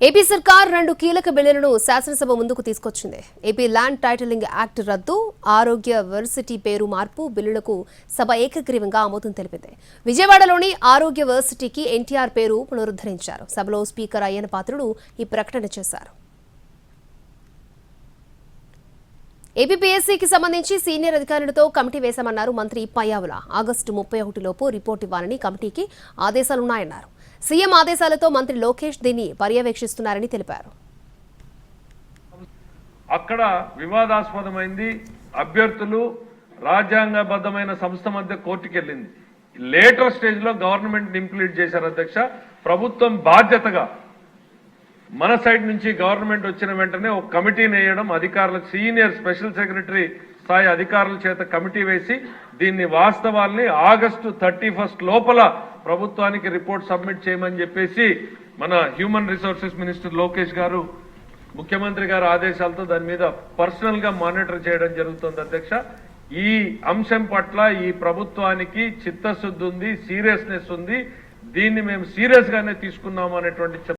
AP సర్కార్ రెండు కీలక బిల్లులను శాసనసభ ముందుకు తీసుకొచ్చింది. ఏపీ ల్యాండ్ టైటిలింగ్ యాక్ట్ రద్దు, ఆరోగ్య వర్సిటీ పేరు మార్పు బిల్లులకు సభ ఏకగ్రీవంగా ఆమోదం తెలిపింది. విజయవాడలోని ఆరోగ్య వర్సిటీకి ఎన్టీఆర్ పేరు పునరుద్ధరించారు. సభలో స్పీకర్ అయ్యన్న పాత్రుడు ఈ ప్రకటన చేశారు. ఏపీపీఎస్సీకి సంబంధించి సీనియర్ అధికారులతో కమిటీ వేశామన్నారు మంత్రి పయ్యావుల. ఆగస్టు 31 లోపు రిపోర్ట్ ఇవ్వాలని కమిటీకి ఆదేశాలున్నాయన్నారు. సీఎం ఆదేశాలతో మంత్రి లోకేష్ దీన్ని పర్యవేక్షిస్తున్నారని తెలిపారు. అక్కడ వివాదాస్పదమైంది. అభ్యర్థులు రాజ్యాంగబద్ధమైన సంస్థ మధ్య కోర్టుకు వెళ్ళింది. లేటర్ స్టేజ్ లో గవర్నమెంట్ ఇంప్లీట్ చేశారు. అధ్యక్ష, ప్రభుత్వం బాధ్యతగా మన సైడ్ నుంచి గవర్నమెంట్ వచ్చిన వెంటనే ఒక కమిటీని వేయడం, అధికారులకు సీనియర్ స్పెషల్ సెక్రటరీ స్థాయి అధికారుల చేత కమిటీ వేసి దీన్ని వాస్తవాల్ని ఆగస్టు 31 లోపల ప్రభుత్వానికి రిపోర్ట్ సబ్మిట్ చేయమని చెప్పేసి మన హ్యూమన్ రిసోర్సెస్ మినిస్టర్ లోకేష్ గారు ముఖ్యమంత్రి గారి ఆదేశాలతో దాని మీద పర్సనల్ గా మానిటర్ చేయడం జరుగుతుంది. అధ్యక్ష, ఈ అంశం పట్ల ఈ ప్రభుత్వానికి చిత్తశుద్ధి ఉంది, సీరియస్నెస్ ఉంది. దీన్ని మేము సీరియస్ గానే తీసుకున్నాము అనేటువంటి